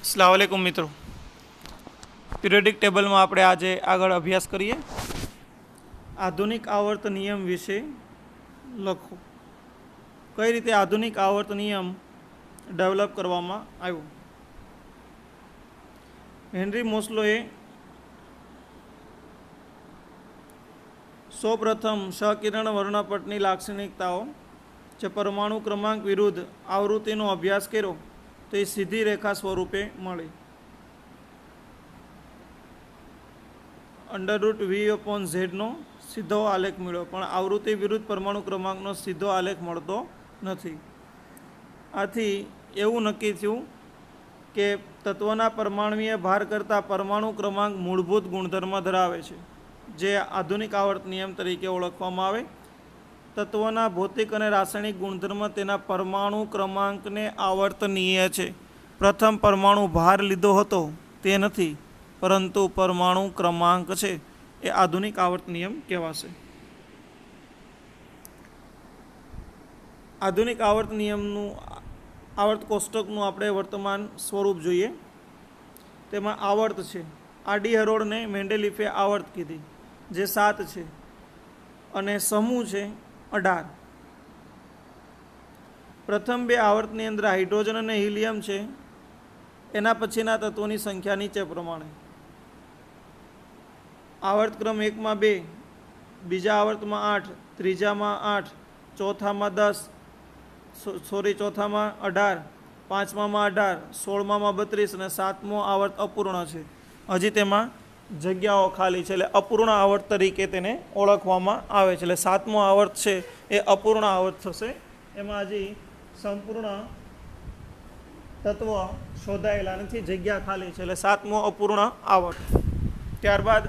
अस्सलाम वालेकुम मित्रों, पीरियोडिक टेबल में આપણે આજે આગળ અભ્યાસ કરીએ। આધુનિક આવર્ત નિયમ વિશે લખો। કઈ રીતે આધુનિક આવર્ત નિયમ ડેવલપ કરવામાં આવ્યો। હેનરી મોસ્લોએ સૌપ્રથમ સહકિરણ વર્ણપટની લાક્ષણિકતાઓ જે પરમાણુ ક્રમાંક વિરુદ્ધ આવૃત્તિનો અભ્યાસ કર્યો તો એ સીધી રેખા સ્વરૂપે મળે। √V/Z નો સીધો આલેખ મળ્યો, પણ આવૃત્તિ વિરુદ્ધ પરમાણુ ક્રમાંકનો સીધો આલેખ મળતો નથી। આથી એવું નક્કી થયું કે તત્વના પરમાણુય ભાર કરતાં પરમાણુ ક્રમાંક મૂળભૂત ગુણધર્મ ધરાવે છે, જે આધુનિક આવર્ત નિયમ તરીકે ઓળખવામાં આવે। તત્વના ભૌતિક અને રાસાયણિક ગુણધર્મ તેના પરમાણુ ક્રમાંકને આવર્તનીય છે। પ્રથમ પરમાણુ ભાર લીધો હતો તે નથી, પરંતુ પરમાણુ ક્રમાંક છે, એ આધુનિક આવર્ત નિયમ કહેવાશે। આધુનિક આવર્ત નિયમનું આવર્ત કોષ્ટકનું આપણે વર્તમાન સ્વરૂપ જોઈએ। તેમાં આવર્ત છે, આડી હરોળને મેન્ડેલીફે આવર્ત કીધી, જે 7 છે, અને સમૂહ છે 18। પ્રથમ બે આવર્તની અંદર હાઇડ્રોજન અને હિલિયમ છે। એના પછીના તત્વોની સંખ્યા નીચે પ્રમાણે: આવર્તક્રમ 1 માં 2, બીજા આવર્તમાં 8, ત્રીજામાં 8, ચોથામાં 10, ચોથામાં 18, પાંચમામાં 18, 16મામાં 32 અને 7મો આવર્ત અપૂર્ણ છે। હજી તેમાં જગ્યાઓ ખાલી છે, એટલે અપૂર્ણ આવર્ત તરીકે તેને ઓળખવામાં આવે છે। એટલે 7મો આવર્ત છે એ અપૂર્ણ આવર્ત થશે। એમાં હજી સંપૂર્ણ તત્વ શોધાયેલા નથી, જગ્યા ખાલી છે, એટલે 7મો અપૂર્ણ આવર્ત। ત્યારબાદ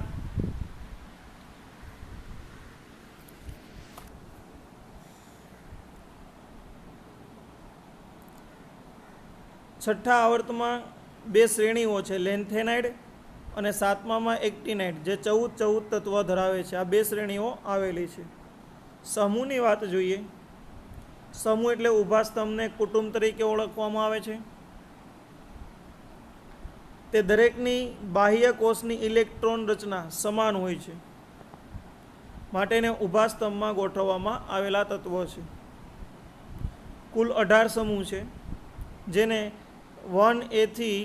છઠ્ઠા આવર્તમાં બે શ્રેણીઓ છે, લેન્થેનાઇડ અને 7મામાં એક્ટિનાઇડ, જે 14 તત્વ ધરાવે છે। આ બે શ્રેણીઓ આવેલી છે। સમૂહની વાત જોઈએ। સમૂહ એટલે ઊભા સ્તંભને કુટુંબ તરીકે ઓળખવામાં આવે છે। તે દરેકની બાહ્ય કોષની ઇલેક્ટ્રોન રચના સમાન હોય છે, માટે એને ઊભા સ્તંભમાં ગોઠવવામાં આવેલા તત્વો છે। કુલ 18 સમૂહ છે, જેને 1A થી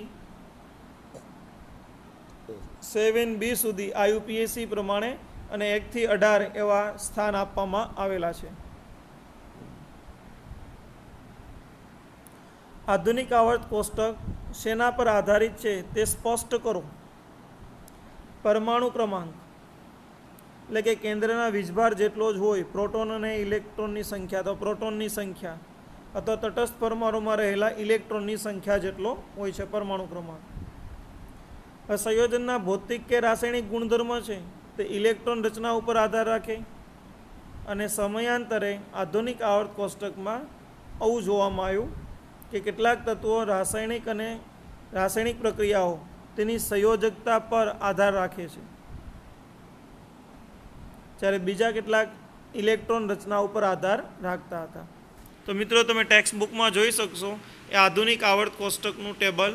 7B સુધી IUPAC પ્રમાણે અને 1 થી 18 એવા સ્થાન આપવામાં આવેલા છે। આધુનિક આવર્ત કોષ્ટક શેના પર આધારિત છે તે સ્પષ્ટ કરો। પરમાણુ ક્રમાંક એટલે કે કેન્દ્રના વીજભાર જેટલો જ હોય, પ્રોટોન અને ઇલેક્ટ્રોનની સંખ્યા, તો પ્રોટોનની સંખ્યા, અથવા તટસ્થ પરમાણુમાં રહેલા ઇલેક્ટ્રોનની સંખ્યા જેટલો હોય છે પરમાણુ ક્રમાંક। સંયોજનના ભૌતિક કે રાસાયણિક ગુણધર્મ છે તે ઇલેક્ટ્રોન રચના ઉપર આધાર રાખે, અને સમયાંતરે આધુનિક આવર્ત કોષ્ટકમાં આવું જોવામાં આવ્યું કે કેટલાક તત્વો રાસાયણિક પ્રક્રિયાઓ તેની સંયોજકતા પર આધાર રાખે છે, જ્યારે બીજા કેટલાક ઇલેક્ટ્રોન રચના ઉપર આધાર રાખતા હતા। તો મિત્રો, તમે ટેક્સ્ટ બુકમાં જોઈ શકશો એ આધુનિક આવર્ત કોષ્ટકનું ટેબલ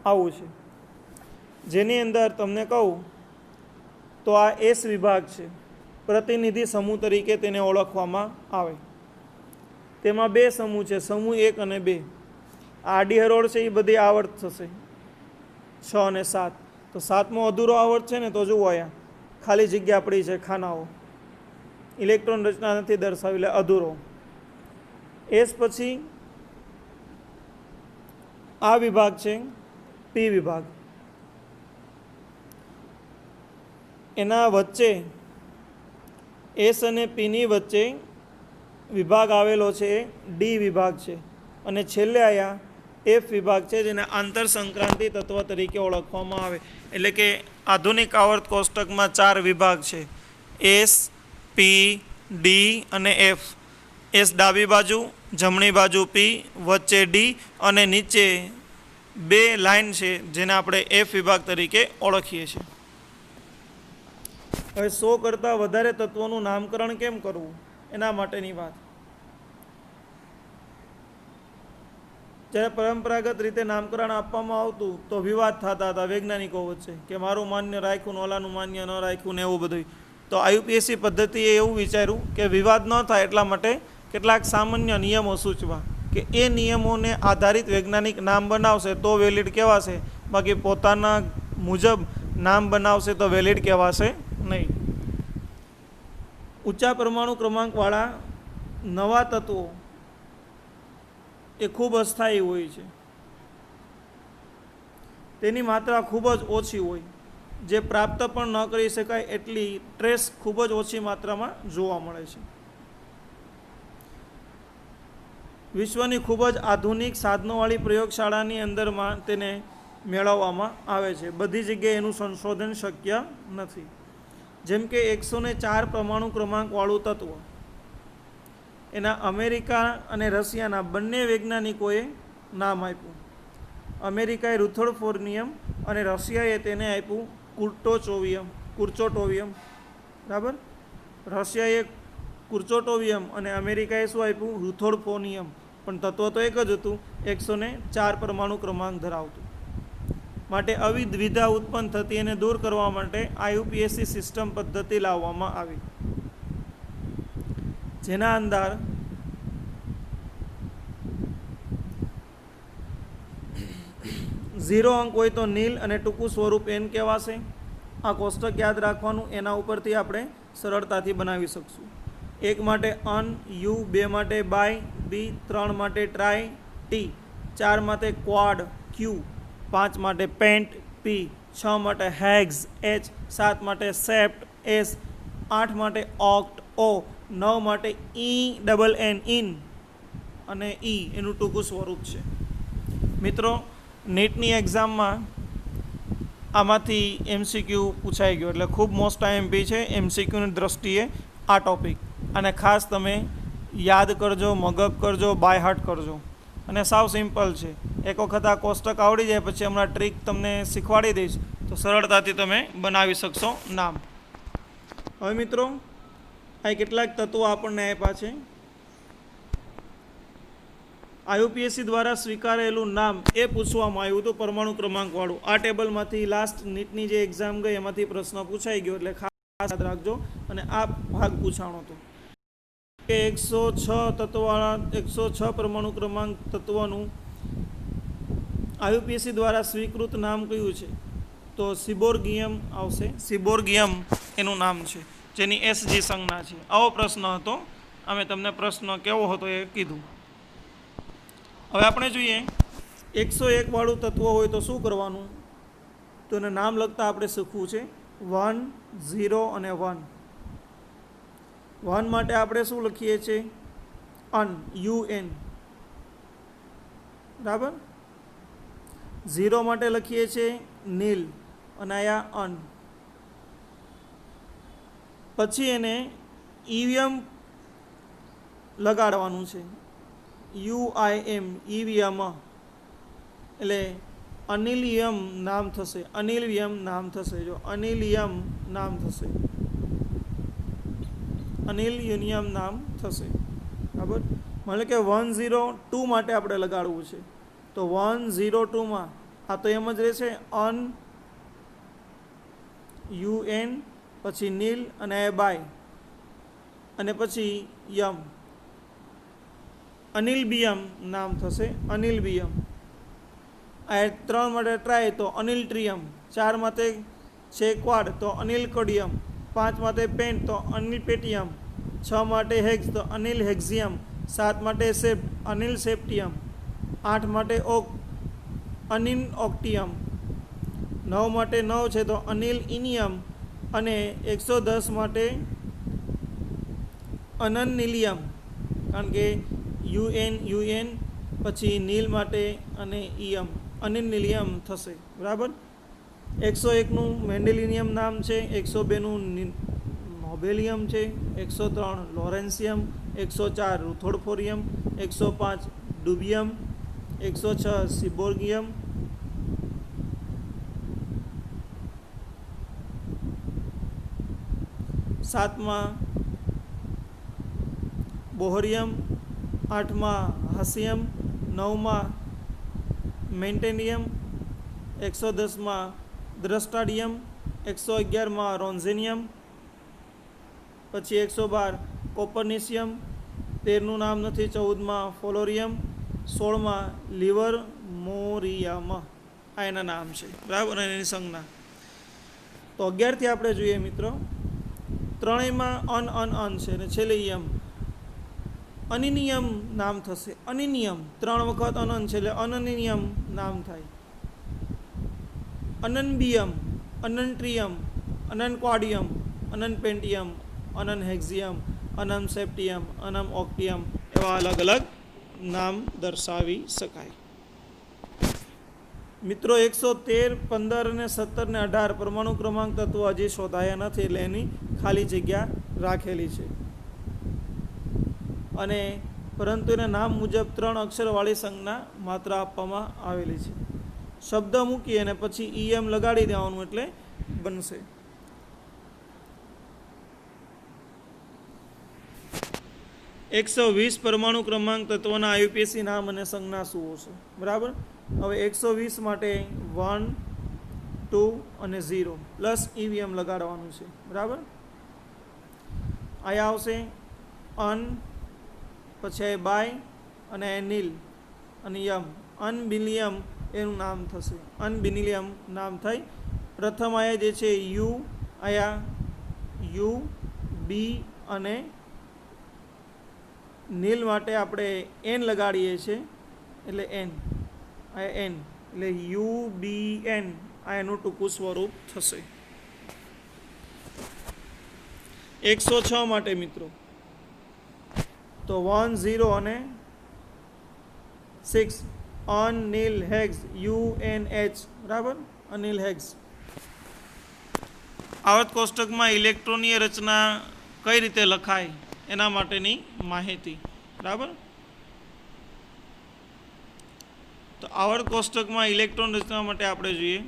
આવું છે, જેની અંદર તમને કહું તો આ S વિભાગ છે, પ્રતિનિધિ સમૂહ તરીકે તેને ઓળખવામાં આવે। તેમાં બે સમૂહ છે, સમૂહ 1 અને 2। આડી હરોળ છે એ બધી આવર્ત થશે 6 અને 7। તો 7મો અધૂરો આવર્ત છે ને, તો જુઓ અહીંયા ખાલી જગ્યા પડી છે, ખાનાઓ, ઇલેક્ટ્રોન રચના નથી દર્શાવી, એટલે અધૂરો। S પછી આ વિભાગ છે P વિભાગ, એના વચ્ચે S અને P ની વચ્ચે વિભાગ આવેલો છે, D વિભાગ છે, અને છેલ્લે અહીંયા F વિભાગ છે, જેને આંતર સંક્રાંતિ તત્વ તરીકે ઓળખવામાં આવે। એટલે કે આધુનિક આવર્ત કોષ્ટકમાં 4 વિભાગ છે, S, P, D અને F। S ડાબી બાજુ, જમણી બાજુ P, વચ્ચે D, અને નીચે બે લાઇન છે જેને આપણે F વિભાગ તરીકે ઓળખીએ છીએ। હવે 100 કરતાં વધારે તત્વોનું નામકરણ કેમ કરવું એના માટેની વાત। જ્યારે પરંપરાગત રીતે નામકરણ આપવામાં આવતું તો વિવાદ થતા હતા વૈજ્ઞાનિકો વચ્ચે કે મારું માન્ય રાખ્યું ને ઓલાનું માન્ય ન રાખ્યું ને એવું બધું. તો આયુપીએસસી પદ્ધતિએ એવું વિચાર્યું કે વિવાદ ન થાય એટલા માટે કેટલાક સામાન્ય નિયમો સૂચવા કે એ નિયમોને આધારિત વૈજ્ઞાનિક નામ બનાવશે તો વેલિડ કહેવાશે, બાકી પોતાના મુજબ નામ બનાવશે તો વેલિડ કહેવાશે નહીં. ઊંચા પરમાણુ ક્રમાંકવાળા નવા તત્વો એ ખૂબ અસ્થાયી હોય છે, તેની માત્રા ખૂબ જ ઓછી હોય, જે પ્રાપ્ત પણ ન કરી શકાય એટલી ટ્રેસ ખૂબ જ ઓછી માત્રામાં જોવા મળે છે. વિશ્વની ખૂબ જ આધુનિક સાધનોવાળી પ્રયોગશાળાની અંદરમાં તેને મેળવવામાં આવે છે. બધી જગ્યાએ એનું સંશોધન શક્ય નથી. જેમ કે 104 પરમાણુ ક્રમાંકવાળું તત્વ એના અમેરિકા અને રશિયાના બંને વૈજ્ઞાનિકોએ નામ આપ્યું. અમેરિકાએ રુથર્ફોર્નિયમ અને રશિયાએ તેને આપ્યું કુર્ચોટોવિયમ. બરાબર, રશિયાએ કુર્ચોટોવિયમ અને અમેરિકાએ શું આપ્યું? રુથર્ફોર્નિયમ. પણ તત્વ તો એક જ હતું, 104 પરમાણુ ક્રમાંક ધરાવતું. માટે આવી દ્વિધા ઉત્પન્ન થતી એને દૂર કરવા માટે આયુપીએસસી સિસ્ટમ પદ્ધતિ લાવવામાં આવી, જેના અંદર 0 અંક હોય તો નીલ અને ટૂંકું સ્વરૂપ એન કહેવાશે. આ કોષ્ટક યાદ રાખવાનું, એના ઉપરથી આપણે સરળતાથી બનાવી શકશું. 1 માટે અન, યુ, 2 માટે બાય, બી, 3 માટે ટ્રાય, ટી, 4 માટે ક્વાડ, ક્યુ, 5 માટે પેન્ટ, પી, 6 માટે હેગ્સ, એચ, 7 માટે સેપ્ટ, એસ, 8 માટે ઓક્ટ, ઓ, 9 માટે ENN ઇન અને ઈ એનું ટૂંકું સ્વરૂપ છે. મિત્રો, નીટની એક્ઝામમાં આમાંથી એમસીક્યુ પૂછાઈ ગયો, એટલે ખૂબ મોસ્ટ આઈએમપી છે એમસીક્યુની દ્રષ્ટિએ આ ટોપિક. અને ખાસ તમે યાદ કરજો, મગજ કરજો, બાય હાર્ટ કરજો. અને સાવ સિમ્પલ છે. એક વખત આ કોષ્ટક આવડી જાય પછી હમણાં ટ્રીક તમને શીખવાડી દઈશ તો સરળતાથી તમે બનાવી શકશો નામ. હવે મિત્રો, આ કેટલાક તત્વો આપણને આપ્યા છે. આયુપીએસસી દ્વારા સ્વીકારેલું નામ એ પૂછવામાં આવ્યું હતું પરમાણુ ક્રમાંકવાળું. આ ટેબલમાંથી લાસ્ટ નીટની જે એક્ઝામ ગઈ એમાંથી પ્રશ્ન પૂછાઈ ગયો, એટલે ખાસ યાદ રાખજો. અને આ ભાગ પૂછાણો હતો કે 106 તત્વવાળા 106 પરમાણુ ક્રમાંક તત્વનું આયુપીએસસી દ્વારા સ્વીકૃત નામ કયું છે? તો સિબોર્ગિયમ આવશે. સિબોર્ગિયમ એનું નામ છે, જેની એસજી સંજ્ઞા છે. આવો પ્રશ્ન હતો. અમે તમને પ્રશ્ન કેવો હતો એ કીધું. હવે આપણે જોઈએ 101 વાળું તત્વ હોય તો શું કરવાનું? તો એને નામ લખતા આપણે શીખવું છે 1, 0 અને 1. 1 માટે આપણે શું લખીએ છીએ? અન, UN. બરાબર. 0 માટે લખીએ છીએ નીલ અને આયા અન. પછી એને ઈવીએમ લગાડવાનું છે, UIM, ઈવીએમ, એટલે અનિલિયમ નામ થશે. અનિલિયમ નામ થશે. જો અનિલિયમ નામ થશે, અનિલ યુનિયમ નામ થશે. બરાબર. મતલબ કે 102 માટે આપણે લગાડવું છે તો 102માં આ તો એમ જ રહેશે અન, UN, પછી નીલ અને બાય અને પછી યમ. અનિલ બીયમ નામ થશે. અનિલ બીયમ. આ 3 માટે ટ્રાય તો અનિલ ટ્રિયમ. 4 માટે છે ક્વાડ તો અનિલ કોડિયમ. 5 માટે પેન્ટ તો અનિલ પેટિયમ. 6 માટે હેક્સ તો અનિલ હેક્ઝિયમ. 7 માટે સેપ્ટ અનિલ સેપ્ટિયમ. 8 માટે ઓક અનિલ ઓક્ટિયમ. 9 માટે 9 છે તો અનિલ ઇનિયમ. અને 110 માટે અનનિલિયમ, કારણ કે UN પછી નીલ માટે અને ઈયમ અનનિલિયમ થશે. બરાબર. 101નું મેન્ડેલિનિયમ નામ છે, 102નું નોબેલિયમ છે, 103 લોરેન્સિયમ, 104 રુથોડફોરિયમ, 105 ડુબિયમ, 106 સિબોર્ગિયમ, 7માં બોહરિયમ, 8માં હાસિયમ, 9માં મેન્ટેનિયમ, 110માં દ્રસ્ટાડિયમ, 111માં રોન્ઝેનિયમ, પછી 112 કોપરનિશિયમ, 13નું નામ નથી, 14માં ફોલોરિયમ, 16માં લિવર મોરિયમ. આ એના નામ છે, બરાબર, અને એની સંજ્ઞા. તો 11થી આપણે જોઈએ મિત્રો, ત્રણેયમાં અન છે અને છેલ્લે યમ. અનિનિયમ નામ થશે, અનિનિયમ 3 વખત અનન છે એટલે અનનિયમ નામ થાય. અનનબિયમ, અનન્ટ્રિયમ, અનનક્વાડિયમ, અનનપેન્ટિયમ, અનનહેક્ઝિયમ, અનનસેપ્ટિયમ, અનનઓક્ટિયમ એવા અલગ અલગ નામ દર્શાવી શકાય. મિત્રો 113, 15 અને 17 ને 18 પરમાણુ ક્રમાંક તત્વો હજી શોધાયા નથી એટલે એની ખાલી જગ્યા રાખેલી છે. અને પરંતુ એના નામ મુજબ 3 અક્ષરવાળી સંજ્ઞા માત્ર આપવામાં આવેલી છે. શબ્દ મૂકી અને પછી ઈએમ લગાડી દેવાનું એટલે બનશે. એકસો 20 પરમાણુ ક્રમાંક તત્વોના આઈયુપીએસી નામ અને સંજ્ઞા શું હશે? બરાબર. હવે 120 માટે 1, 2 અને 0 પ્લસ ઈવીએમ લગાડવાનું છે. બરાબર. અહીંયા આવશે અન, પછી બાય અને એનિલ અને યમ. અનબિલિયમ એનું નામ થશે, અનબિનિલિયમ નામ થઈ. પ્રથમ આયા જે છે યુ, આયા યુ, બી અને નીલ માટે આપણે એન લગાડીએ છીએ એટલે એન, આ એન એટલે યુ બી એન, આ એનું ટૂંકું સ્વરૂપ થશે. 106 માટે મિત્રો તો 1, 0 અને 6 અનિલ હેગ્સ, UNH, બરાબર, અનિલ હેગ્સ. આવર્ત કોષ્ટકમાં ઇલેક્ટ્રોનીય રચના કઈ રીતે લખાય એના માટેની માહિતી. બરાબર. તો આવર્ત કોષ્ટકમાં ઇલેક્ટ્રોન રચના માટે આપણે જોઈએ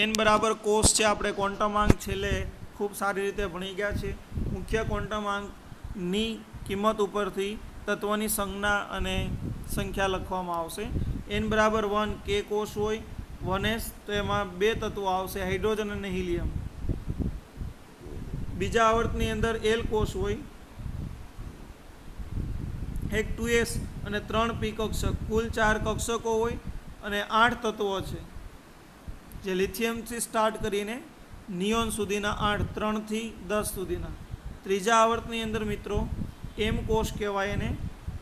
એન બરાબર કોષ છે. આપણે ક્વોન્ટમાંક છેલ્લે ખૂબ સારી રીતે ભણી ગયા છે. મુખ્ય ક્વોન્ટમાંકની કિંમત ઉપરથી તત્વની સંજ્ઞા અને સંખ્યા લખવામાં આવશે. એન બરાબર 1 કે કોષ હોય 1s તો એમાં 2 તત્વો આવશે, હાઇડ્રોજન અને હિલિયમ. બીજા આવર્તની અંદર એલ કોષ હોય, એક 2s અને 3 પી કક્ષક, કુલ 4 કક્ષકો હોય અને 8 તત્વો છે જે લિથિયમથી સ્ટાર્ટ કરીને નિયોન સુધીના 8, 3 થી 10 સુધીના. ત્રીજા આવર્તની અંદર મિત્રો એમ કોષ કહેવાય એને,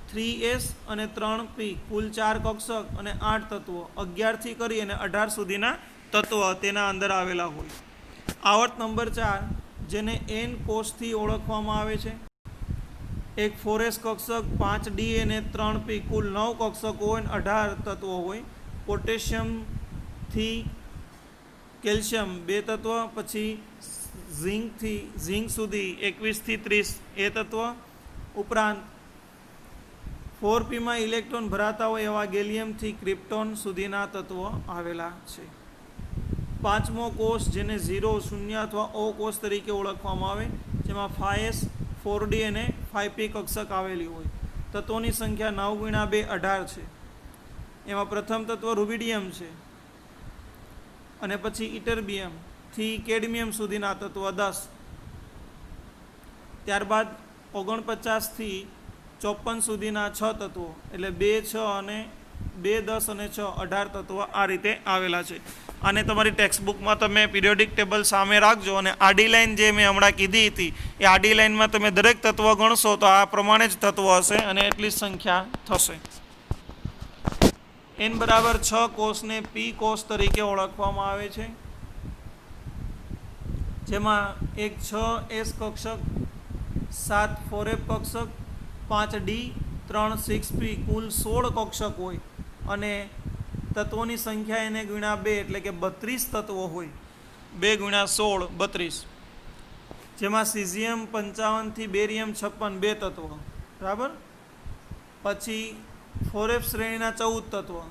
3s અને 3p, કુલ 4 કક્ષક અને 8 તત્વો, 11 થી કરી અને 18 સુધીના તત્વો તેના અંદર આવેલા હોય. આવર્ત નંબર 4 જેને એન કોષથી ઓળખવામાં આવે છે, એક 4s કક્ષક, 5d અને 3p, કુલ 9 કક્ષકો હોય અને 18 તત્વો હોય. પોટેશિયમથી કેલ્શિયમ 2 તત્વ, પછી ઝિંક સુધી 21 થી 30 એ તત્વ. ઉપરાંત 4p માં ઇલેક્ટ્રોન ભરાતા હોય એવા ગેલિયમથી ક્રિપ્ટોન સુધીના તત્વો આવેલા છે. પાંચમો કોષ જેને 0, 0 અથવા O કોષ તરીકે ઓળખવામાં આવે, જેમાં 5s, 4d અને 5p કક્ષક આવેલી હોય. તત્વોની સંખ્યા 9 × 2 18 છે. એમાં પ્રથમ તત્વ રૂબિડિયમ છે અને પછી ઇટરબિયમ થી કેડમિયમ સુધીના તત્વ 10. ત્યારબાદ 49 થી 54 સુધીના 6 તત્વો એટલે 2, 6 અને 2, 10 અને 6 18 તત્વો આ રીતે આવેલા છે. અને તમારી ટેક્સ્ટબુકમાં તમે પિરિયોડિક ટેબલ સામે રાખજો અને આડી લાઈન જે મેં હમણાં કીધી હતી એ આડી લાઈનમાં તમે દરેક તત્વ ગણશો તો આ પ્રમાણે જ તત્વો હશે અને એટલી જ સંખ્યા થશે. એન બરાબર 6 કોષને પી કોષ તરીકે ઓળખવામાં આવે છે, જેમાં એક 6s કક્ષક, 7 4f કક્ષક, 5d, 3 6p, કુલ 16 કક્ષક હોય અને તત્વોની સંખ્યા એને ગુણ્યા 2 એટલે કે 32 તત્વો હોય. 2 × 16 32, જેમાં સીઝિયમ 55 થી બેરિયમ 56 2 તત્વો. બરાબર. પછી 4f શ્રેણીના 14 તત્વો,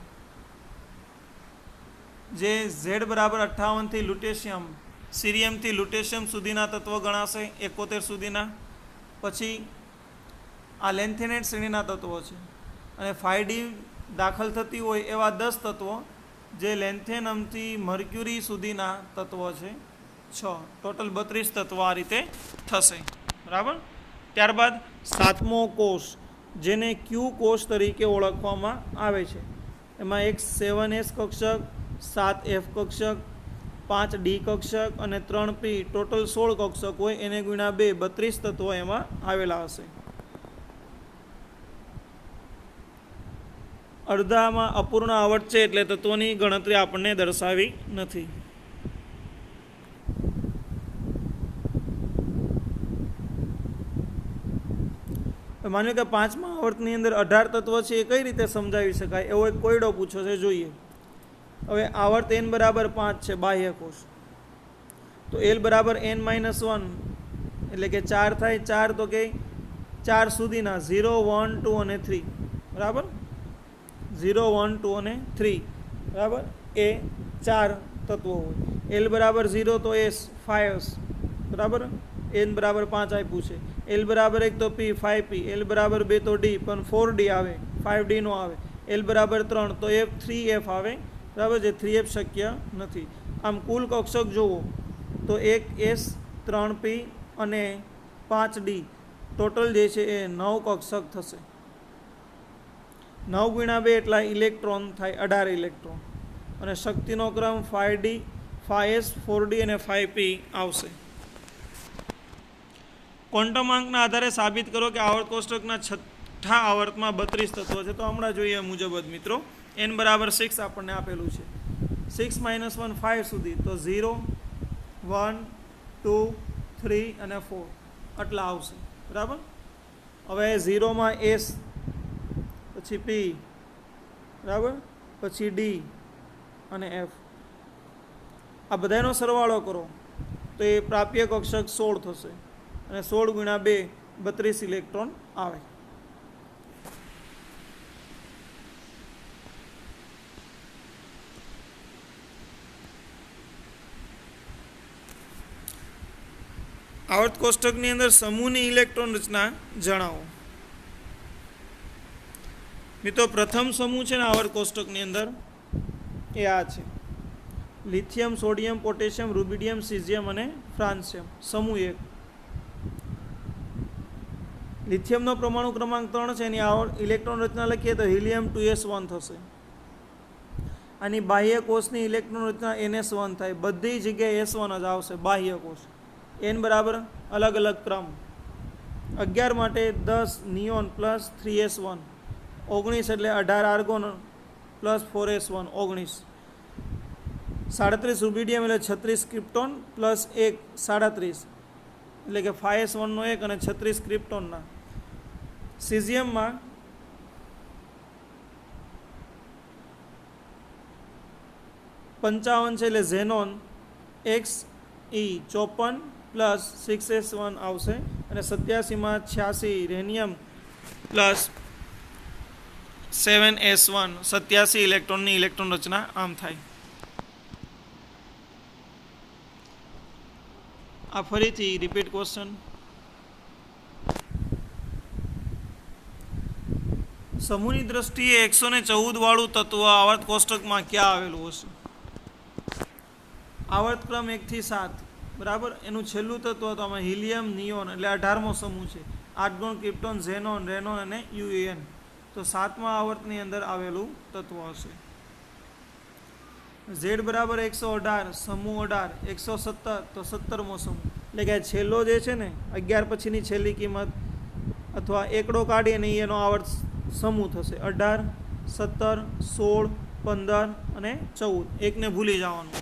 જે Z બરાબર 58 થી લ્યુટેશિયમ, સિરિયમથી લ્યુટેશિયમ સુધીના તત્વો ગણાશે 71 સુધીના. પછી આ લેન્થેનાઇટ શ્રેણીના તત્વો છે અને 5d દાખલ થતી હોય એવા 10 તત્વો જે લેન્થેનમથી મર્ક્યુરી સુધીના તત્વો છે 6, ટોટલ 32 તત્વો આ રીતે થશે, બરાબર. ત્યારબાદ સાતમો કોષ, જેને ક્યુ કોષ તરીકે ઓળખવામાં આવે છે, એમાં એક 7s કક્ષક, 7f કક્ષક, 5d કક્ષક અને 3p, ટોટલ 16 કક્ષક હોય, એને ગુણ્યા 2, 32 તત્વો એમાં આવેલા હશે. અડધામાં અપૂર્ણ આવર્ત છે એટલે તત્વોની ગણતરી આપણને દર્શાવી નથી. માન્યું કે પાંચમા આવર્તની અંદર 18 તત્વો છે, એ કઈ રીતે સમજાવી શકાય, એવો એક કોયડો પૂછ્યો છે, જોઈએ. હવે આવર્ત n બરાબર 5 છે, બાહ્ય કોષ, તો l બરાબર n-1 એટલે કે 4 થાય. 4 તો કે 4 સુધીના 0, 1, 2 અને 3, બરાબર. 0, 1, 2 અને 3, બરાબર, એ 4 તત્વો હોય. l બરાબર 0 તો s 5s, બરાબર. n બરાબર 5 આપ્યું છે. l બરાબર 1 તો p 5p, l બરાબર 2 તો d પણ 4d આવે, 5d નો આવે. l બરાબર 3 તો f 3f આવે, બરાબર, જે 3f શક્ય નથી. આમ કુલ કક્ષક જુઓ તો 1s, 3p અને 5d, ટોટલ જે છે એ 9 કક્ષક થશે. 9 ગુણ્યા 2 એટલા ઇલેક્ટ્રોન થાય, 18 ઇલેક્ટ્રોન. અને શક્તિનો ક્રમ 5d, 5s, 4d અને 5p આવશે. ક્વોન્ટમ આંકના આધારે સાબિત કરો કે આવર્ત કોષ્ટકના છઠ્ઠા આવર્તમાં 32 તત્વો છે. તો હમણાં જોઈએ મુજબ જ મિત્રો, n બરાબર 6 આપણને આપેલું છે, 6 - 1 5 સુધી, તો 0, 1, 2, 3 અને 4 આટલા આવશે, બરાબર. હવે 0માં s, પછી p, બરાબર, પછી d અને f, આ બધાનો સરવાળો કરો તો એ પ્રાપ્ય કક્ષક 16 થશે, અને 16 ગુણ્યા 2, 32 ઇલેક્ટ્રોન આવે. આવર્ત કોષ્ટકની અંદર સમૂહની ઇલેક્ટ્રોન રચના જણાવો. મિત્રો પ્રથમ સમૂહ છે ને આવર્ત કોષ્ટકની અંદર એ આ છે, lithium, sodium, potassium, rubidium, caesium અને ફ્રાન્સિયમ, સમૂહ 1. લિથિયમનો પરમાણુ ક્રમાંક 3 છે, એની ઇલેક્ટ્રોન રચના લખીએ તો હિલિયમ 2s1 થશે. આની બાહ્ય કોષની ઇલેક્ટ્રોન રચના ns1 થાય, બધી જગ્યાએ s1 જ આવશે બાહ્ય કોષ. n બરાબર અલગ અલગ ક્રમ, 11 માટે 10 નિયોન પ્લસ 3s1, 19 એટલે 18 આર્ગોન પ્લસ 4s1, 19. 37 રૂબિડિયમ એટલે 36 ક્રિપ્ટોન પ્લસ 1, 37 એટલે કે 5s1 નો 1 અને 36 ક્રિપ્ટોનના. સીઝિયમમાં 55 છે એટલે ઝેનોન XE 54 પ્લસ 6s1 આવશે, અને 87માં 86 રેનિયમ પ્લસ 7s1, 87 ઇલેક્ટ્રોનની ઇલેક્ટ્રોન રચના આમ થાય. આ ફરીથી રિપીટ ક્વેશ્ચન. સમૂહની દ્રષ્ટિએ 114 વાળું તત્વ આવર્ત કોષ્ટકમાં ક્યાં આવેલું હશે? આવર્ત ક્રમ 1 થી 7, બરાબર. એનું છેલ્લું તત્વ તો આમાં હિલિયમ, નિયોન એટલે 18મો સમૂહ છે, આર્ગોન, ક્રિપ્ટોન, ઝેનોન, રેનોન અને યુએન, તો 7મા આવર્તની અંદર આવેલું તત્વ હશે. Z બરાબર 118, સમૂહ 18, 117 તો 17મો સમૂહ, એટલે કે છેલ્લો જે છે ને 11 પછીની છેલ્લી કિંમત અથવા એકડો કાઢીએ ને એનો આવર્ત સમૂહ થશે 18, 17, 16, 15 અને 14. એકને ભૂલી જવાનું.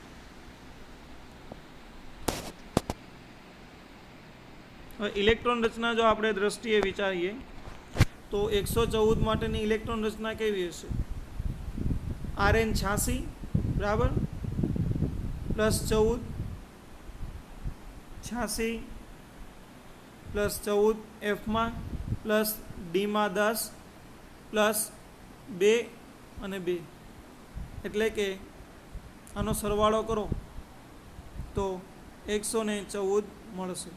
હવે ઇલેક્ટ્રોન રચના જો આપણે દ્રષ્ટિએ વિચારીએ તો 114 માટેની ઇલેક્ટ્રોન રચના કેવી હશે? Rn 86, બરાબર, પ્લસ 14, 86 પ્લસ 14 એફમાં, પ્લસ ડીમાં 10 પ્લસ 2 અને 2, એટલે કે આનો સરવાળો કરો તો 114 મળશે.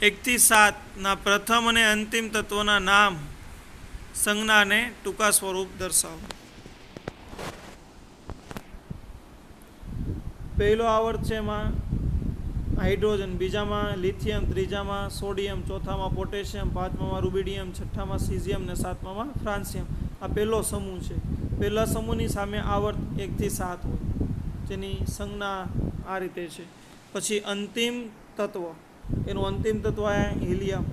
1થી 7 પ્રથમ અને અંતિમ તત્વોના નામ સંજ્ઞાને ટૂંકા સ્વરૂપ દર્શાવો. પહેલો આવર્ત છે એમાં હાઇડ્રોજન, બીજામાં લિથિયમ, ત્રીજામાં સોડિયમ, ચોથામાં પોટેશિયમ, પાંચમામાં રૂબિડિયમ, છઠ્ઠામાં સીઝિયમ ને સાતમામાં ફ્રાન્સિયમ. આ પહેલો સમૂહ છે. પહેલા સમૂહની સામે આવર્ત 1થી 7 હોય, જેની સંજ્ઞા આ રીતે છે. પછી અંતિમ તત્વ, એનું અંતિમ તત્વ આયા હિલિયમ,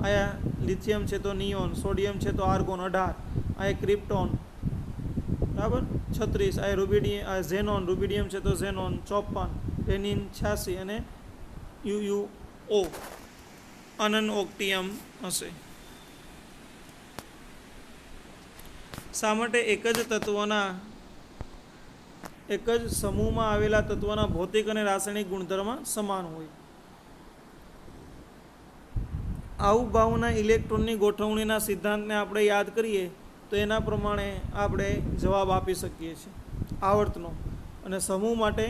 આયા લિથિયમ છે તો નિયોન, સોડિયમ છે તો આર્ગોન 18, આ ક્રિપ્ટોન બરાબર 36, આ રૂબિડિયમ, આ ઝેનોન, રૂબિડિયમ છે તો ઝેનોન 54, ટેનિન 86 અને યુયુઓ અનનઓક્ટિયમ હશે. શા માટે એક જ સમૂહમાં આવેલા તત્વોના ભૌતિક અને રાસાયણિક ગુણધર્મ સમાન હોય? આવુભાવના ઇલેક્ટ્રોનની ગોઠવણીના સિદ્ધાંતને આપણે યાદ કરીએ તો એના પ્રમાણે આપણે જવાબ આપી શકીએ છીએ આવર્તનો. અને સમૂહ માટે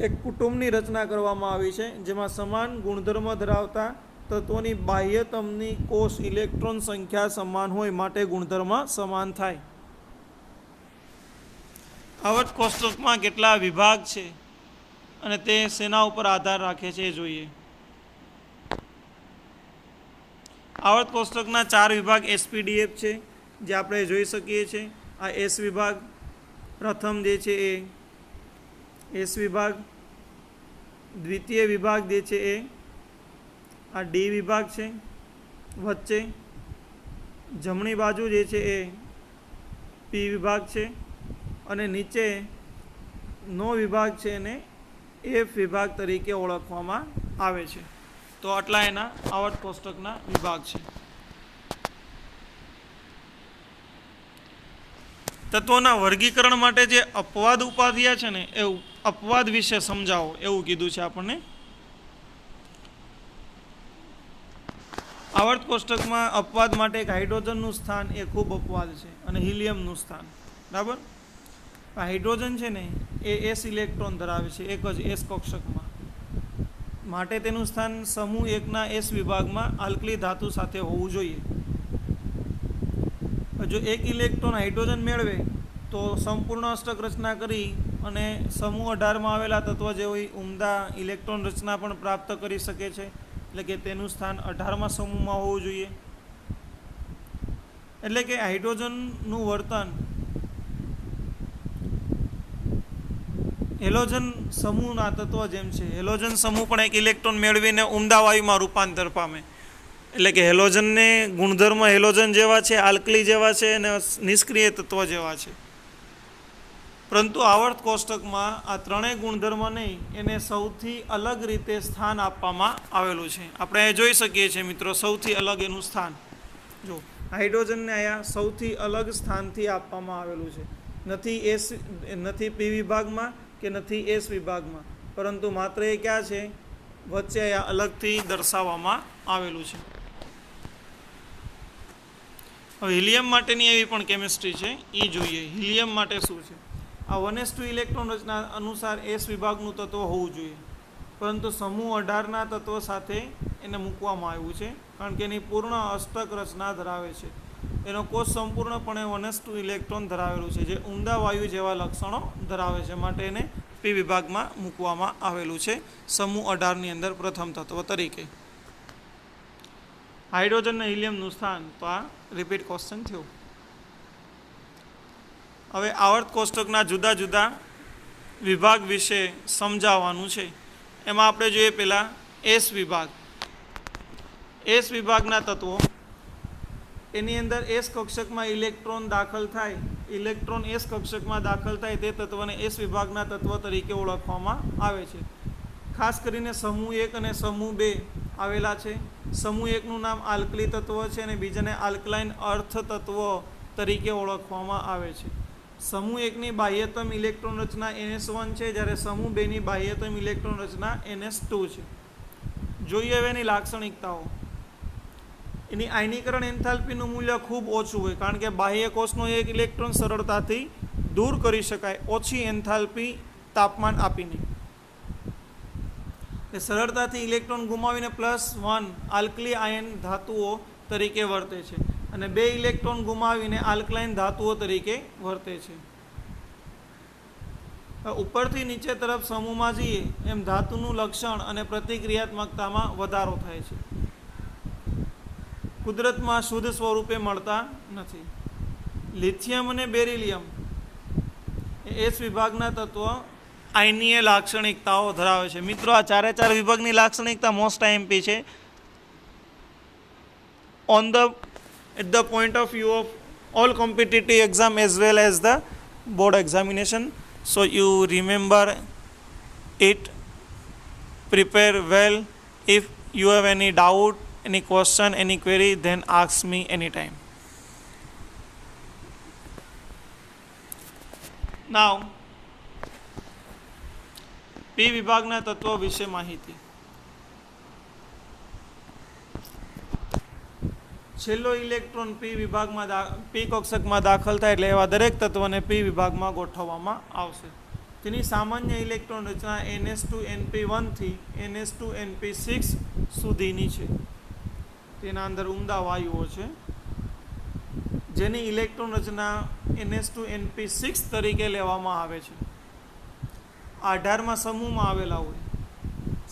એક કુટુંબની રચના કરવામાં આવી છે, જેમાં સમાન ગુણધર્મ ધરાવતા તત્વોની બાહ્યતમની કોષ ઇલેક્ટ્રોન સંખ્યા સમાન હોય માટે ગુણધર્મ સમાન થાય. આવર્ત કોષ્ટકમાં કેટલા વિભાગ છે અને તે શેના ઉપર આધાર રાખે છે એ જોઈએ. આવર્ત કોષ્ટકના 4 વિભાગ એસપીડીએફ છે, જે આપણે જોઈ શકીએ છીએ. આ એસ વિભાગ પ્રથમ જે છે એ એસ વિભાગ, દ્વિતીય વિભાગ જે છે એ આ ડી વિભાગ છે, વચ્ચે જમણી બાજુ જે છે એ પી વિભાગ છે, અને નીચે નો વિભાગ છે એને એફ વિભાગ તરીકે ઓળખવામાં આવે છે. તો આટલા એના આવર્ત કોષ્ટકના વિભાગ છે. તત્વોના વર્ગીકરણ માટે જે અપવાદ ઉપાધિયા છે ને એ અપવાદ વિશે સમજાવો એવું કીધું છે આપણને. આવર્ત કોષ્ટકમાં અપવાદ માટે એક હાઇડ્રોજનનું સ્થાન એ ખૂબ અપવાદ છે, અને હિલિયમનું સ્થાન. બરાબર. હાઇડ્રોજન છે ને એ એસ ઇલેક્ટ્રોન ધરાવે છે એક જ એસ કક્ષકમાં, માટે તેનું સ્થાન સમૂહ 1ના એસ વિભાગમાં આલ્કલી ધાતુ સાથે હોવું જોઈએ. જો એક ઇલેક્ટ્રોન હાઇડ્રોજન મેળવે તો સંપૂર્ણ અષ્ટક રચના કરી અને સમૂહ 18માં આવેલા તત્વ જેવી ઉમદા ઇલેક્ટ્રોન રચના પણ પ્રાપ્ત કરી શકે છે. એટલે કે તેનું સ્થાન 18મા સમૂહમાં હોવું જોઈએ. એટલે કે હાઇડ્રોજનનું વર્તન હેલોજન સમૂહના તત્વ જેમ છે. હેલોજન સમૂહ પણ એક ઇલેક્ટ્રોન મેળવીને ઉમદા વાયુમાં રૂપાંતર પામે. એટલે કે હેલોજનને ગુણધર્મ હેલોજન જેવા છે, આલ્કલી જેવા છે અને નિષ્ક્રિય તત્વ જેવા છે. પરંતુ આવર્ત કોષ્ટકમાં આ ત્રણેય ગુણધર્મ નહીં, એને સૌથી અલગ રીતે સ્થાન આપવામાં આવેલું છે. આપણે જોઈ શકીએ છીએ મિત્રો, સૌથી અલગ એનું સ્થાન. જો હાઇડ્રોજનને અહીંયા સૌથી અલગ સ્થાનથી આપવામાં આવેલું છે. નથી પી વિભાગમાં કે નથી એસ વિભાગમાં, પરંતુ માત્ર એ ક્યાં છે, વચ્ચે અહીંયા અલગથી દર્શાવવામાં આવેલું છે. હવે હિલિયમ માટેની એવી પણ કેમિસ્ટ્રી છે, એ જોઈએ. હિલિયમ માટે શું છે? આ 1s2 ઇલેક્ટ્રોન રચના અનુસાર એસ વિભાગનું તત્વ હોવું જોઈએ, પરંતુ સમૂહ 18ના તત્વ સાથે એને મૂકવામાં આવ્યું છે, કારણ કે એની પૂર્ણ અષ્ટક રચના ધરાવે છે. એનો કોષ સંપૂર્ણપણે 1s2 ઇલેક્ટ્રોન ધરાવેલું છે, જે ઉમદા વાયુ જેવા લક્ષણો ધરાવે છે, માટે એને પી વિભાગમાં મૂકવામાં આવેલું છે સમૂહ 18ની અંદર પ્રથમ તત્વ તરીકે. હાઇડ્રોજન અને હિલિયમનું સ્થાન. તો આ રિપીટ ક્વેશ્ચન થયું. હવે આવર્ત કોષ્ટકના જુદા જુદા વિભાગ વિશે સમજાવવાનું છે. એમાં આપણે જોઈએ પહેલાં એસ વિભાગ. એસ વિભાગના તત્વો, એની અંદર એસ કક્ષકમાં ઇલેક્ટ્રોન દાખલ થાય, ઇલેક્ટ્રોન એસ કક્ષકમાં દાખલ થાય તે તત્વને એસ વિભાગના તત્વ તરીકે ઓળખવામાં આવે છે. ખાસ કરીને સમૂહ 1 અને સમૂહ 2 આવેલા છે. સમૂહ 1નું નામ આલ્કલી તત્વ છે અને બીજાને આલ્કલાઇન અર્થ તત્વ તરીકે ઓળખવામાં આવે છે. સમૂહ 1ની બાહ્યતમ ઇલેક્ટ્રોન રચના NS1 છે, જ્યારે સમૂહ 2ની બાહ્યતમ ઇલેક્ટ્રોન રચના NS2 છે. જોઈએ હવે એની લાક્ષણિકતાઓ. એની આયનીકરણ એન્થાલ્પીનું મૂલ્ય ખૂબ ઓછું હોય, કારણ કે બાહ્ય કોષનો એક ઇલેક્ટ્રોન સરળતાથી દૂર કરી શકાય ઓછી એન્થાલ્પી તાપમાન આપીને. એ સરળતાથી ઇલેક્ટ્રોન ગુમાવીને +1 આલ્કલી આયન ધાતુઓ તરીકે વર્તે છે અને 2 ઇલેક્ટ્રોન ગુમાવીને આલ્કલાઇન ધાતુઓ તરીકે વર્તે છે. ઉપરથી નીચે તરફ સમૂહમાં જઈએ એમ ધાતુનું લક્ષણ અને પ્રતિક્રિયાત્મકતામાં વધારો થાય છે. કુદરતમાં શુદ્ધ સ્વરૂપે મળતા નથી. લિથિયમ અને બેરિલિયમ એ S વિભાગના તત્વો આયનીય લાક્ષણિકતાઓ ધરાવે છે. મિત્રો, આ 4 વિભાગની લાક્ષણિકતા મોસ્ટ આઈએમપી છે. At the point of view of all competitive exam as well as the board examination, so you remember it, prepare well. If you have any doubt, any question, any query, then ask me anytime. Now, P વિભાગના તત્વો વિશે માહિતી. છેલ્લો electron P કક્ષકમાં દાખલ થાય એટલે એવા દરેક તત્વને P વિભાગમાં ગોઠવવામાં આવશે. તેની સામાન્ય ઇલેક્ટ્રોન રચના NS2NP1 થી NS2NP6 સુધીની છે. તેના અંદર ઉમદા વાયુઓ છે જેની ઇલેક્ટ્રોન રચના NS2NP6 તરીકે લેવામાં આવે છે. 18માં સમૂહમાં આવેલા હોય.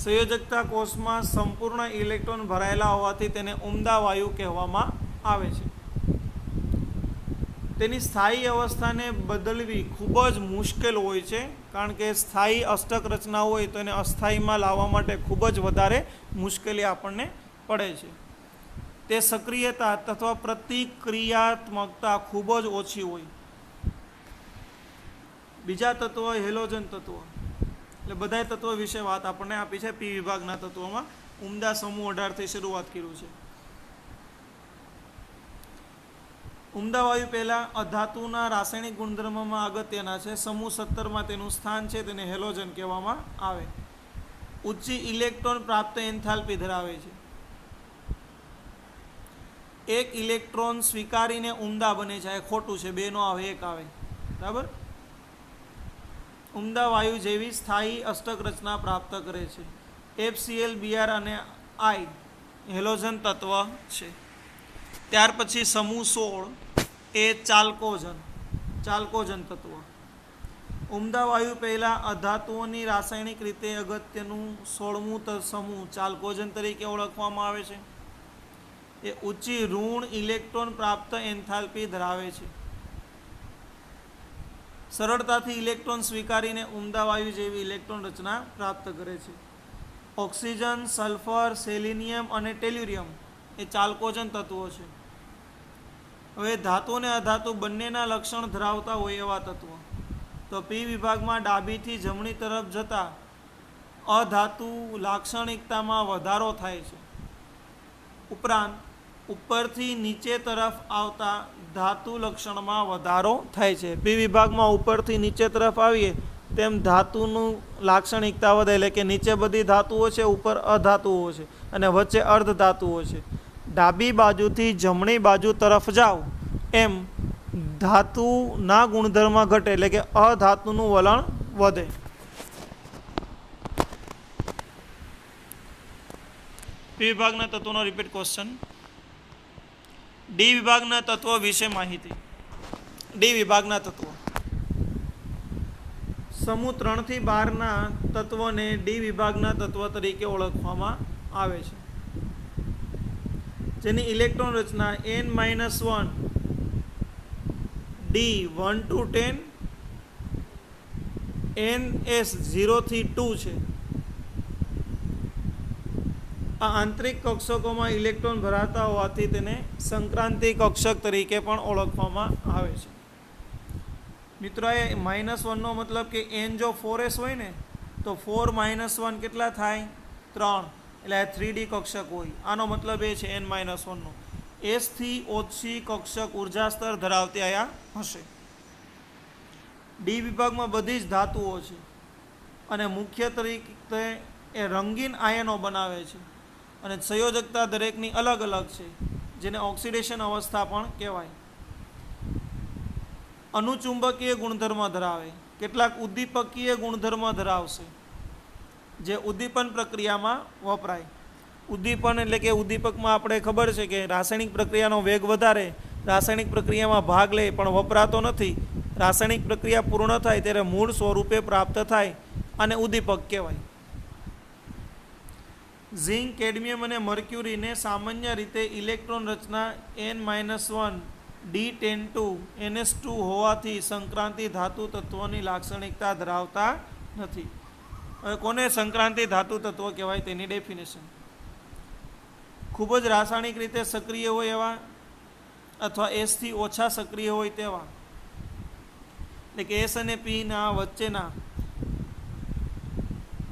સંયોજકતા કોષમાં સંપૂર્ણ ઇલેક્ટ્રોન ભરાયેલા હોવાથી તેને ઉમદા વાયુ કહેવામાં આવે છે. તેની સ્થાયી અવસ્થાને બદલવી ખૂબ જ મુશ્કેલ હોય છે, કારણ કે સ્થાયી અષ્ટક રચના હોય તો એને અસ્થાયીમાં લાવવા માટે ખૂબ જ વધારે મુશ્કેલી આપણને પડે છે. તે સક્રિયતા અથવા પ્રતિક્રિયાત્મકતા ખૂબ જ ઓછી હોય. બીજા તત્વો હેલોજન તત્વો, એટલે બધા તત્વો વિશે વાત આપણને આપી છે. P વિભાગના તત્વોમાં ઉમદા સમૂહ 18થી શરૂઆત કર્યું છે. ઉમદા વાયુ પહેલાં અધાતુના રાસાયણિક ગુણધર્મમાં અગત્યના છે. સમૂહ 17માં તેનું સ્થાન છે, તેને હેલોજન કહેવામાં આવે. ઊંચી ઇલેક્ટ્રોન પ્રાપ્ત એન્થાલ્પી ધરાવે છે. એક ઇલેક્ટ્રોન સ્વીકારીને ઉમદા બને છે. એ ખોટું છે, 2 નો આવે, 1 આવે. બરાબર. ઉમદા વાયુ જેવી સ્થાયી અષ્ટક રચના પ્રાપ્ત કરે છે. FCl, Br અને I હેલોજન તત્વ છે. ત્યાર પછી સમૂહ 16 એ ચાલ્કોજન તત્વ. ઉમદા વાયુ પહેલાં અધાતુઓની રાસાયણિક રીતે અગત્યનું 16મું સમૂહ ચાલ્કોજન તરીકે ઓળખવામાં આવે છે. એ ઊંચી ઋણ ઇલેક્ટ્રોન પ્રાપ્ત એન્થાલ્પી ધરાવે છે. સરળતાથી ઇલેક્ટ્રોન સ્વીકારીને ઉમદા વાયુ જેવી ઇલેક્ટ્રોન રચના પ્રાપ્ત કરે છે. ઓક્સિજન, સલ્ફર, સેલિનિયમ અને ટેલ્યુરિયમ એ ચાલ્કોજન તત્વો છે. હવે ધાતુ અને અધાતુ બંનેના લક્ષણ ધરાવતા હોય એવા તત્વો. તો P વિભાગમાં ડાબીથી જમણી તરફ જતા અધાતુ લાક્ષણિકતામાં વધારો થાય છે. ઉપરાંત ઉપરથી નીચે તરફ આવતા ધાતુ લક્ષણમાં વધારો થાય છે. P વિભાગમાં ઉપરથી નીચે તરફ આવીએ તેમ ધાતુનું લાક્ષણિકતા વધે, એટલે કે નીચે બધી ધાતુઓ છે, ઉપર અધાતુઓ છે અને વચ્ચે અર્ધ ધાતુઓ છે. ડાબી બાજુથી જમણી બાજુ તરફ જાઓ એમ ધાતુના ગુણધર્મ ઘટે, એટલે કે અધાતુનું વલણ વધે. P વિભાગના તત્વોનો રિપીટ ક્વેશ્ચન. D વિભાગના તત્વો વિશે માહિતી. D વિભાગના તત્વો. સમૂહ 3 થી 12ના તત્વોને D વિભાગના તત્વ તરીકે ઓળખવામાં આવે છે, જેની electron Rachna N-1 D 1 to 10 NS 0 થી 2 છે. આ આંતરિક કક્ષકોમાં ઇલેક્ટ્રોન ભરાતા હોવાથી તેને સંક્રાંતિ કક્ષક તરીકે પણ ઓળખવામાં આવે છે. મિત્રો, એ -1નો મતલબ કે N જો 4s હોય ને તો 4 - 1 કેટલા થાય? 3. એટલે આ 3D કક્ષક હોય. આનો મતલબ એ છે N-1નો. S થી ઓછી કક્ષક ઉર્જા સ્તર ધરાવતી આયા હશે. D વિભાગમાં બધી જ ધાતુઓ છે અને મુખ્ય તરીકે એ રંગીન આયનો બનાવે છે અને સંયોજકતા દરેકની અલગ અલગ છે, જેને ઓક્સિડેશન અવસ્થા પણ કહેવાય. અનુચુંબકીય ગુણધર્મ ધરાવે, કેટલાક ઉદ્દીપકીય ગુણધર્મ ધરાવશે. જે ઉદ્દીપન પ્રક્રિયામાં વપરાય. ઉદ્દીપન એટલે કે ઉદ્દીપકમાં આપણે ખબર છે કે રાસાયણિક પ્રક્રિયાનો વેગ વધારે, રાસાયણિક પ્રક્રિયામાં ભાગ લે પણ વપરાતો નથી. રાસાયણિક પ્રક્રિયા પૂર્ણ થાય ત્યારે મૂળ સ્વરૂપે પ્રાપ્ત થાય અને ઉદ્દીપક કહેવાય. ઝિંક, કેડમિયમ અને મર્ક્યુરીને સામાન્ય રીતે ઇલેક્ટ્રોન રચના N-1 D10 NS2 હોવાથી સંક્રાંતિ ધાતુ તત્વોની લાક્ષણિકતા ધરાવતા નથી. હવે કોને સંક્રાંતિ ધાતુ તત્વો કહેવાય તેની ડેફિનેશન. ખૂબ જ રાસાયણિક રીતે સક્રિય હોય એવા અથવા એસથી ઓછા સક્રિય હોય તેવા, એટલે કે એસ અને પીના વચ્ચેના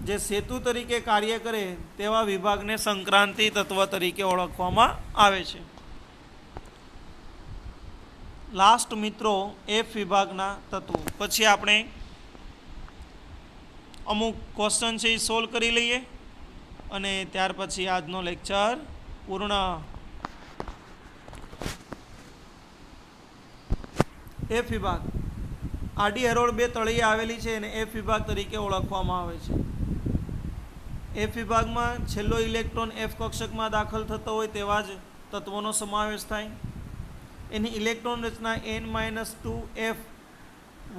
જે સેતુ તરીકે કાર્ય કરે તેવા વિભાગને સંક્રાંતિ તત્વ તરીકે ઓળખવામાં આવે છે. લાસ્ટ મિત્રો એફ વિભાગના તત્વો. પછી આપણે અમુક ક્વેશ્ચન છે એ સોલ્વ કરી લઈએ અને ત્યાર પછી આજનો લેક્ચર પૂર્ણ. એફ વિભાગ આડી હરોળ બે તળિયે આવેલી છે અને એફ વિભાગ તરીકે ઓળખવામાં આવે છે. એફ વિભાગમાં છેલ્લો ઇલેક્ટ્રોન એફ કક્ષકમાં દાખલ થતો હોય તેવા જ તત્વોનો સમાવેશ થાય. એની electron Rachna N-2 F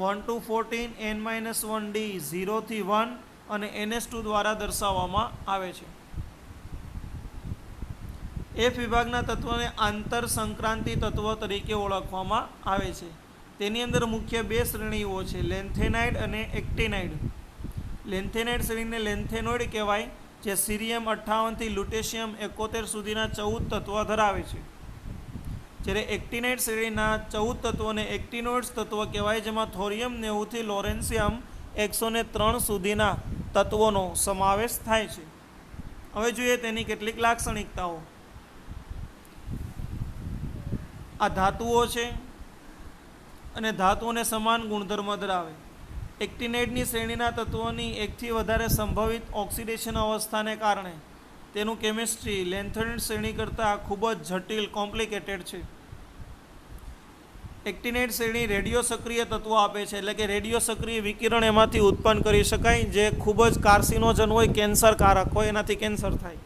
1 to 14 N-1 D 0 થી 1 અને NS2 દ્વારા દર્શાવવામાં આવે છે. એફ વિભાગના તત્વોને આંતર સંક્રાંતિ તત્વ તરીકે ઓળખવામાં આવે છે. તેની અંદર મુખ્ય બે શ્રેણીઓ છે, લેન્થેનાઇડ અને એક્ટિનાઇડ. લેન્થેનાઇડ શ્રેણીને લેન્થેનોઇડ કહેવાય, જે સીરિયમ 58 થી લ્યુટેશિયમ 71 સુધીના 14 તત્વો ધરાવે છે. જ્યારે એક્ટિનાઇડ શ્રેણીના 14 તત્વોને એક્ટિનોઇડ્સ તત્વ કહેવાય, જેમાં થોરિયમ 90 થી લોરેન્સિયમ 103 સુધીના તત્વોનો સમાવેશ થાય છે. હવે જોઈએ તેની કેટલીક લાક્ષણિકતાઓ. આ ધાતુઓ છે અને ધાતુઓને સમાન ગુણધર્મ ધરાવે. એક્ટિનાઇડની શ્રેણીના તત્વોની એકથી વધારે સંભવિત ઓક્સિડેશન અવસ્થાને કારણે તેનું કેમિસ્ટ્રી લેન્થેનાઇડ શ્રેણી કરતાં ખૂબ જ જટિલ કોમ્પ્લિકેટેડ છે. એક્ટિનાઇડ શ્રેણી રેડિયો સક્રિય તત્વો આપે છે, એટલે કે રેડિયો સક્રિય વિકિરણ એમાંથી ઉત્પન્ન કરી શકાય, જે ખૂબ જ કાર્સિનોજન હોય, કેન્સરકારક હોય, એનાથી કેન્સર થાય.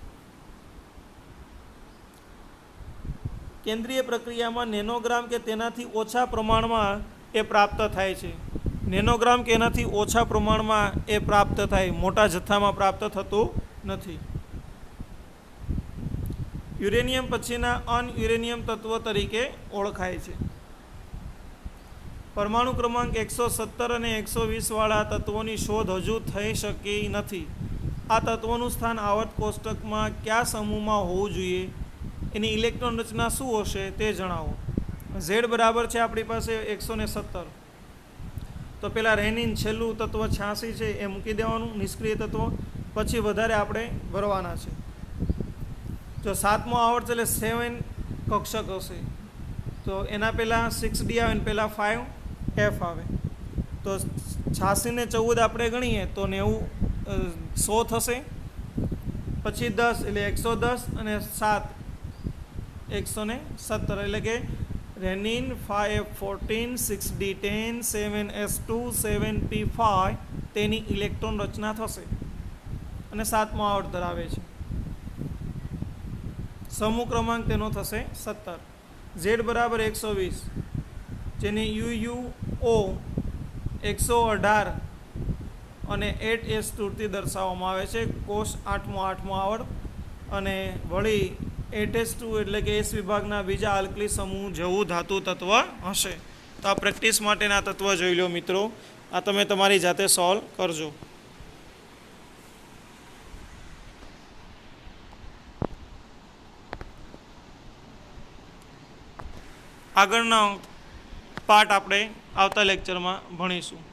કેન્દ્રીય પ્રક્રિયામાં નેનોગ્રામ કે તેનાથી ઓછા પ્રમાણમાં એ પ્રાપ્ત થાય છે. નેનોગ્રામ કે એનાથી ઓછા પ્રમાણમાં એ પ્રાપ્ત થાય, મોટા જથ્થામાં પ્રાપ્ત થતું નથી. યુરેનિયમ પછીના અનયુરેનિયમ તત્વ તરીકે ઓળખાય છે. પરમાણુ ક્રમાંક 117 અને 120 વાળા તત્વોની શોધ હજુ થઈ શકી નથી. આ તત્વોનું સ્થાન આવર્ત કોષ્ટકમાં કયા સમૂહમાં હોવું જોઈએ, એની ઇલેક્ટ્રોન રચના શું હશે તે જણાવો. ઝેડ બરાબર છે આપણી પાસે 117. તો પેલા રેનિન છેલ્લું તત્વ 86 છે એ મૂકી દેવાનું, નિષ્ક્રિય તત્વ. પછી વધારે આપણે ભરવાના છે. જો 7મો આવર્ત એટલે 7 કક્ષક હશે તો એના પહેલાં 6D આવે ને પહેલાં 5F આવે. તો 86 ને 14 આપણે ગણીએ તો 100 થશે. પછી 10 એટલે 110 અને 7 117, એટલે કે રેનિન 5F14 6D10 7S2 7P5 તેની ઇલેક્ટ્રોન રચના થશે અને 7મો આવર્ત ધરાવે છે. સમૂહ ક્રમાંક તેનો થશે 17. ઝેડ બરાબર 120, જેની UUO 118 અને 8S2થી દર્શાવવામાં આવે છે. કોષ 8મો આવર્ત અને વળી 8S2 એટલે કે એસ વિભાગના બીજા આલ્કલી સમૂહ જેવું ધાતુ તત્વ હશે. તો આ પ્રેક્ટિસ માટેના તત્વ જોઈ લો મિત્રો. આ તમે તમારી જાતે સોલ્વ કરજો. આગળનો પાર્ટ આપણે આવતા લેક્ચરમાં ભણીશું.